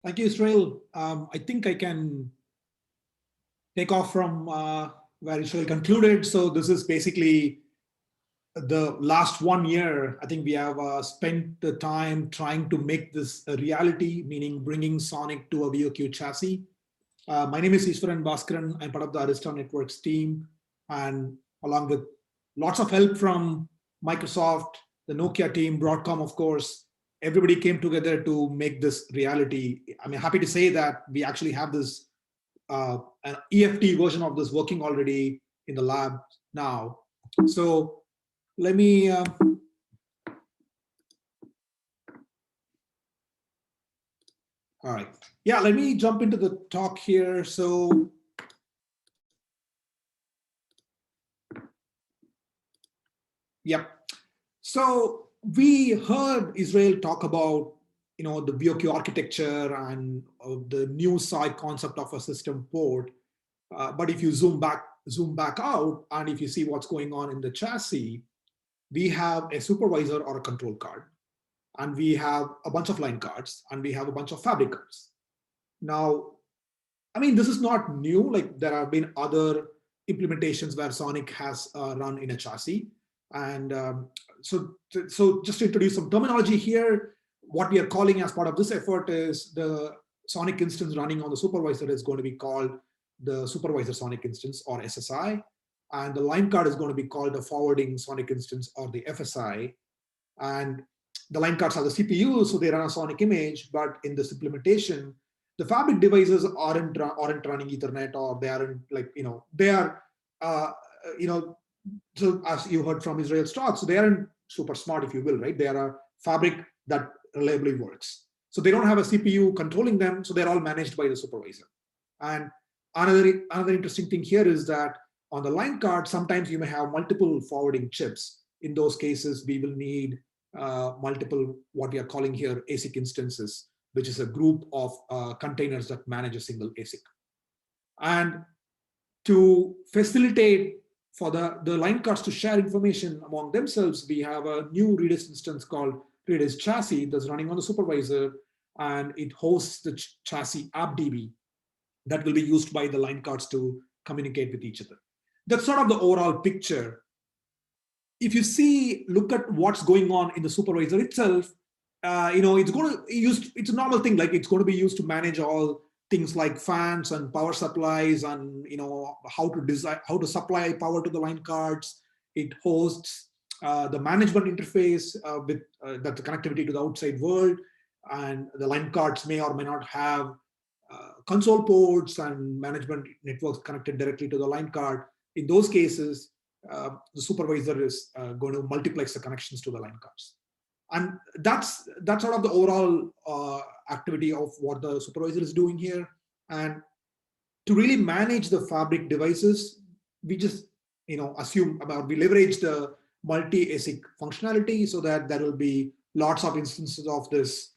Thank you, Israel. I think I can take off from where Israel concluded. So this is basically the last 1 year. I think we have spent the time trying to make this a reality, meaning bringing SONiC to a VOQ chassis. My name is Ishwaran Bhaskaran. I'm part of the Arista Networks team, and along with lots of help from Microsoft, the Nokia team, Broadcom, of course, everybody came together to make this reality. I'm happy to say that we actually have this an EFT version of this working already in the lab now. So let me all right. Yeah, let me jump into the talk here. So yep. So we heard Israel talk about the VOQ architecture and the new side concept of a system port. But if you zoom back out, and if you see what's going on in the chassis, we have a supervisor or a control card, and we have a bunch of line cards, and we have a bunch of fabric cards. Now, I mean, this is not new. Like, there have been other implementations where SONiC has run in a chassis. And so just to introduce some terminology here, what we are calling as part of this effort is the SONiC instance running on the supervisor is going to be called the supervisor SONiC instance, or SSI. And the line card is going to be called the forwarding SONiC instance, or the FSI. And the line cards are the CPUs, so they run a SONiC image. But in this implementation, the fabric devices aren't running Ethernet, or they aren't they are so as you heard from Israel's talk, so they aren't super smart, if you will, right? They are a fabric that reliably works. So they don't have a CPU controlling them, so they're all managed by the supervisor. And another interesting thing here is that on the line card, sometimes you may have multiple forwarding chips. In those cases, we will need multiple, what we are calling here, ASIC instances, which is a group of containers that manage a single ASIC. And to facilitate for the line cards to share information among themselves, we have a new Redis instance called Redis chassis that's running on the supervisor, and it hosts the chassis AppDB that will be used by the line cards to communicate with each other. That's sort of the overall picture. If you look at what's going on in the supervisor itself, it's a normal thing. Like, it's going to be used to manage all things like fans and power supplies, and how to supply power to the line cards. It hosts the management interface with the connectivity to the outside world, and the line cards may or may not have console ports and management networks connected directly to the line card. In those cases, the supervisor is going to multiplex the connections to the line cards. And that's sort of the overall activity of what the supervisor is doing here. And to really manage the fabric devices, we just assume about, we leverage the multi-ASIC functionality, so that there will be lots of instances of this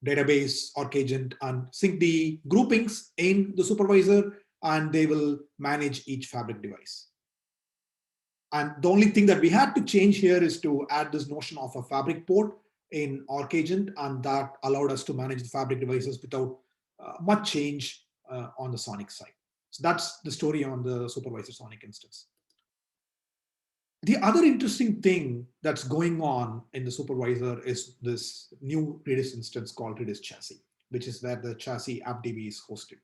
database, Arc agent, and SYNCD groupings in the supervisor, and they will manage each fabric device. And the only thing that we had to change here is to add this notion of a fabric port in Arc agent, and that allowed us to manage the fabric devices without much change on the SONiC side. So that's the story on the supervisor SONiC instance. The other interesting thing that's going on in the supervisor is this new Redis instance called Redis chassis, which is where the chassis AppDB is hosted.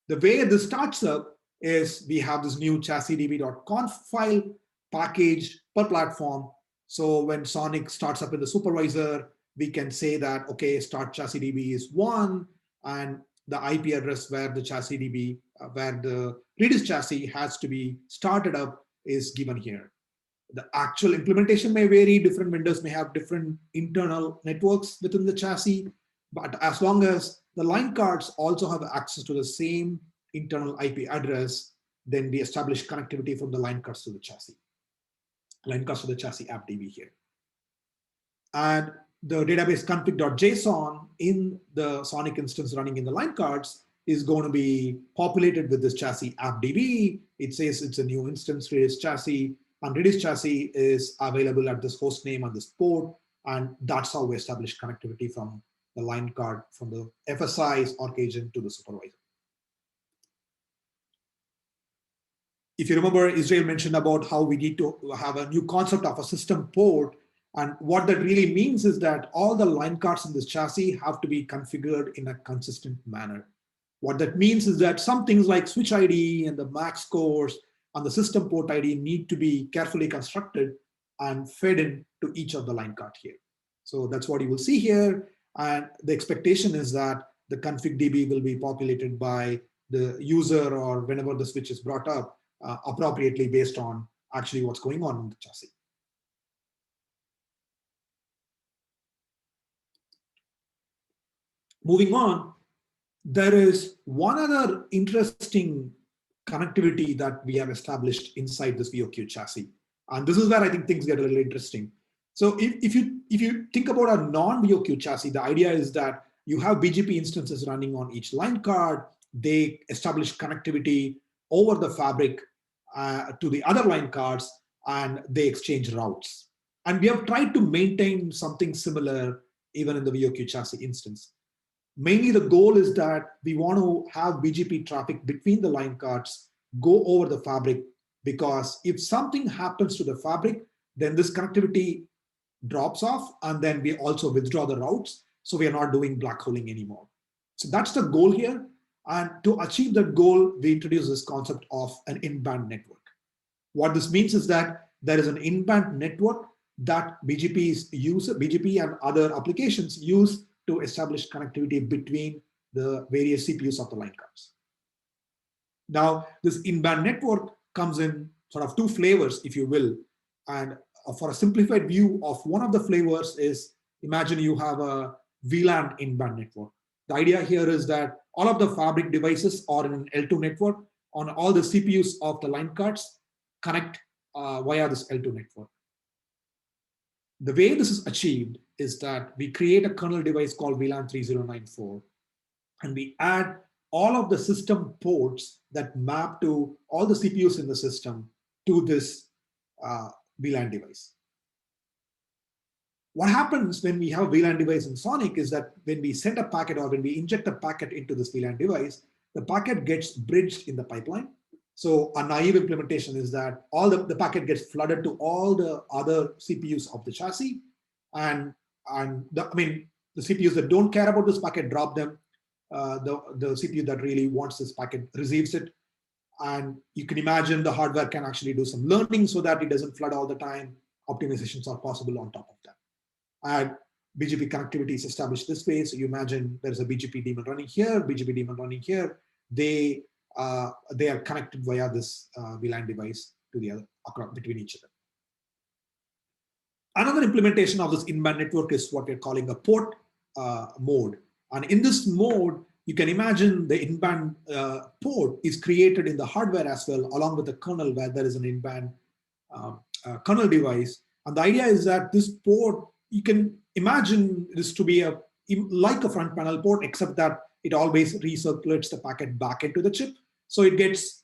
The way this starts up is we have this new chassisdb.conf file packaged per platform. So when SONiC starts up in the supervisor, we can say that, okay, start chassisdb is 1, and the IP address where the chassisdb, where the Redis chassis has to be started up is given here. The actual implementation may vary. Different vendors may have different internal networks within the chassis, but as long as the line cards also have access to the same internal IP address, then we establish connectivity from the line cards to the chassis. Line cards to the chassis AppDB here. And the database config.json in the SONiC instance running in the line cards is going to be populated with this chassis AppDB. It says it's a new instance, Redis chassis, and Redis chassis is available at this host name and this port, and that's how we establish connectivity from the line card from the FSI's ORC agent to the supervisor. If you remember, Israel mentioned about how we need to have a new concept of a system port. And what that really means is that all the line cards in this chassis have to be configured in a consistent manner. What that means is that some things like switch ID and the MAC scores and the system port ID need to be carefully constructed and fed in to each of the line card here. So that's what you will see here. And the expectation is that the config DB will be populated by the user or whenever the switch is brought up appropriately based on actually what's going on in the chassis. Moving on, there is one other interesting connectivity that we have established inside this VOQ chassis. And this is where I think things get a little interesting. So if you think about a non-VOQ chassis, the idea is that you have BGP instances running on each line card. They establish connectivity over the fabric to the other line cards, and they exchange routes. And we have tried to maintain something similar even in the VOQ chassis instance. Mainly the goal is that we want to have BGP traffic between the line cards go over the fabric, because if something happens to the fabric, then this connectivity drops off, and then we also withdraw the routes. So we are not doing black holing anymore. So that's the goal here. And to achieve that goal, we introduce this concept of an in-band network. What this means is that there is an in-band network that BGP and other applications use to establish connectivity between the various CPUs of the line cards. Now, this in-band network comes in sort of two flavors, if you will. And for a simplified view of one of the flavors is, imagine you have a VLAN in-band network. The idea here is that all of the fabric devices are in an L2 network on all the CPUs of the line cards connect via this L2 network. The way this is achieved is that we create a kernel device called VLAN 3094, and we add all of the system ports that map to all the CPUs in the system to this VLAN device. What happens when we have a VLAN device in SONiC is that when we send a packet or when we inject a packet into this VLAN device, the packet gets bridged in the pipeline. So a naive implementation is that all the packet gets flooded to all the other CPUs of the chassis, and the CPUs that don't care about this packet drop them. The CPU that really wants this packet receives it, and you can imagine the hardware can actually do some learning so that it doesn't flood all the time. Optimizations are possible on top of that. And BGP connectivity is established this way. So you imagine there's a BGP daemon running here, BGP daemon running here. They are connected via this VLAN device to the other between each other. Another implementation of this in-band network is what we're calling a port mode. And in this mode, you can imagine the in-band port is created in the hardware as well, along with the kernel where there is an in-band kernel device. And the idea is that this port, you can imagine this to be like a front panel port, except that it always recirculates the packet back into the chip. So it gets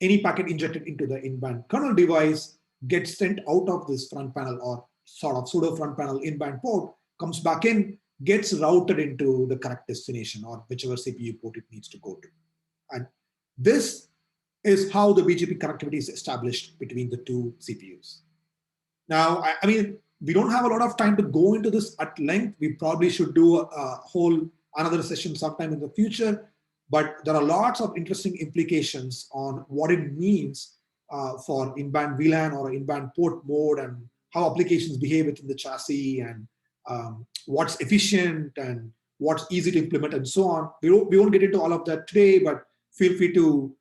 any packet injected into the in-band kernel device, gets sent out of this front panel or sort of pseudo front panel in-band port, comes back in, gets routed into the correct destination or whichever CPU port it needs to go to. And this is how the BGP connectivity is established between the two CPUs. Now, I mean, we don't have a lot of time to go into this at length. We probably should do a whole another session sometime in the future, but there are lots of interesting implications on what it means for in-band VLAN or in-band port mode and how applications behave within the chassis and what's efficient and what's easy to implement and so on. We won't get into all of that today, but feel free to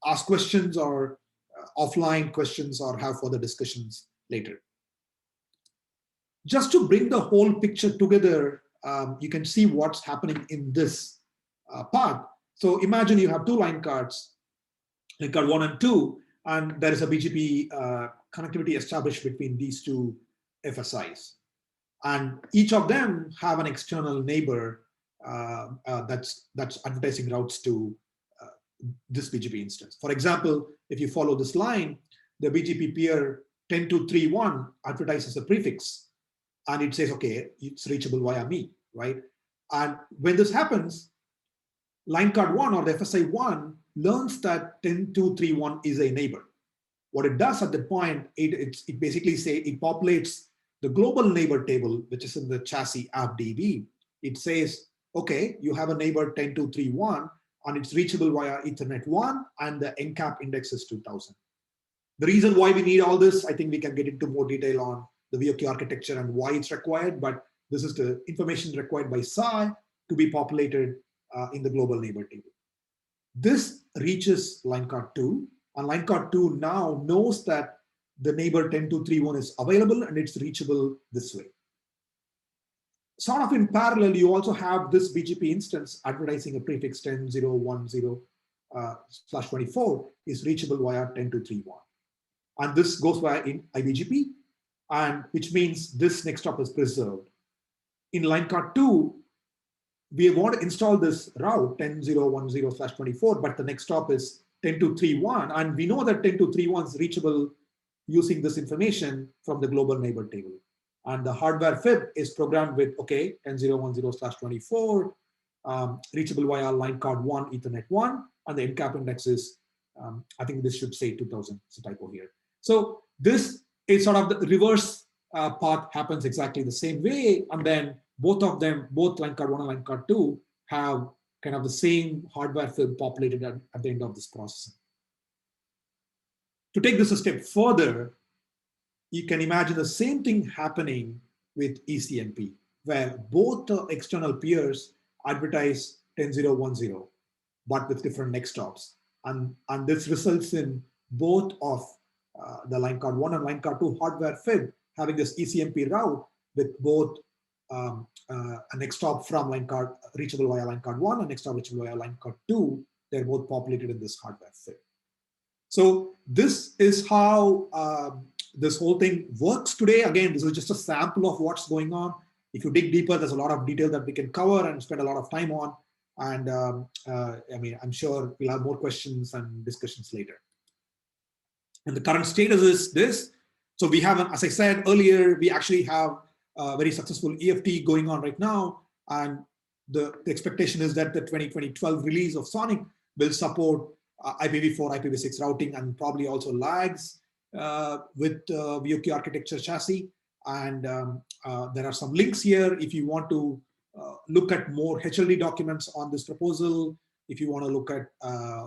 ask questions or offline questions or have further discussions later. Just to bring the whole picture together, you can see what's happening in this part. So imagine you have two line cards, line card 1 and 2, and there is a BGP connectivity established between these two FSIs. And each of them have an external neighbor that's advertising routes to this BGP instance. For example, if you follow this line, the BGP peer 10231 advertises a prefix, and it says, okay, it's reachable via me, right? And when this happens, line card 1 or the FSI 1 learns that 10231 is a neighbor. What it does at that point, it basically it populates the global neighbor table, which is in the chassis app.db. It says, okay, you have a neighbor 10231 and it's reachable via Ethernet 1 and the encap index is 2000. The reason why we need all this, I think we can get into more detail on the VOQ architecture and why it's required, but this is the information required by SI to be populated in the global neighbor table. This reaches line card 2, and line card 2 now knows that the neighbor 10231 is available and it's reachable this way. Sort of in parallel, you also have this BGP instance advertising a prefix 10010/24 is reachable via 10231. And this goes via IBGP, and which means this next hop is preserved. In line card 2, we want to install this route 10010/24, but the next hop is 10231, and we know that 10231 is reachable using this information from the global neighbor table. And the hardware fib is programmed with, okay, 10010/24, reachable via line card 1, Ethernet 1, and the encap index is, I think this should say 2000, it's a typo here. So this is sort of the reverse path happens exactly the same way, and then both of them, both line card 1 and line card 2, have kind of the same hardware fib populated at the end of this processing. To take this a step further, you can imagine the same thing happening with ECMP, where both external peers advertise 10010, but with different next stops. And this results in both of the line card 1 and line card 2 hardware fib having this ECMP route with both a next stop from line card reachable via line card 1 and next stop reachable via line card 2. They're both populated in this hardware fib. So this is how this whole thing works today. Again, this is just a sample of what's going on. If you dig deeper, there's a lot of detail that we can cover and spend a lot of time on. And I mean, I'm sure we'll have more questions and discussions later. And the current status is this. So we have, as I said earlier, we actually have a very successful EFT going on right now. And the expectation is that the 2012 release of SONiC will support IPv4, IPv6 routing, and probably also lags with VOQ architecture chassis. And there are some links here if you want to look at more HLD documents on this proposal. If you want to look at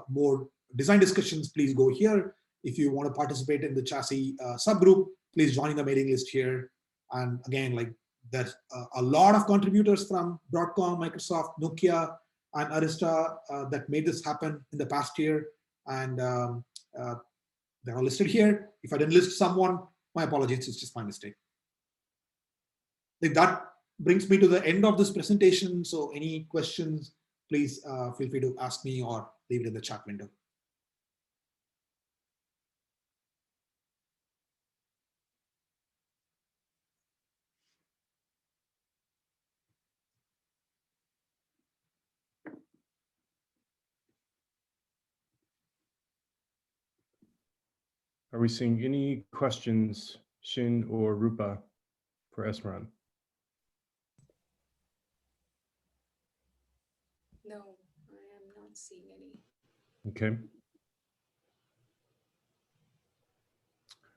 more design discussions, please go here. If you want to participate in the chassis subgroup, please join the mailing list here. And again, like there's a lot of contributors from Broadcom, Microsoft, Nokia, and Arista that made this happen in the past year. And they're all listed here. If I didn't list someone, my apologies, it's just my mistake. I think that brings me to the end of this presentation. So any questions, please feel free to ask me or leave it in the chat window. Are we seeing any questions, Shin or Rupa, for Esmaran? No, I am not seeing any. Okay.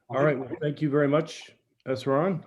All right. Well, thank you very much, Esmaran.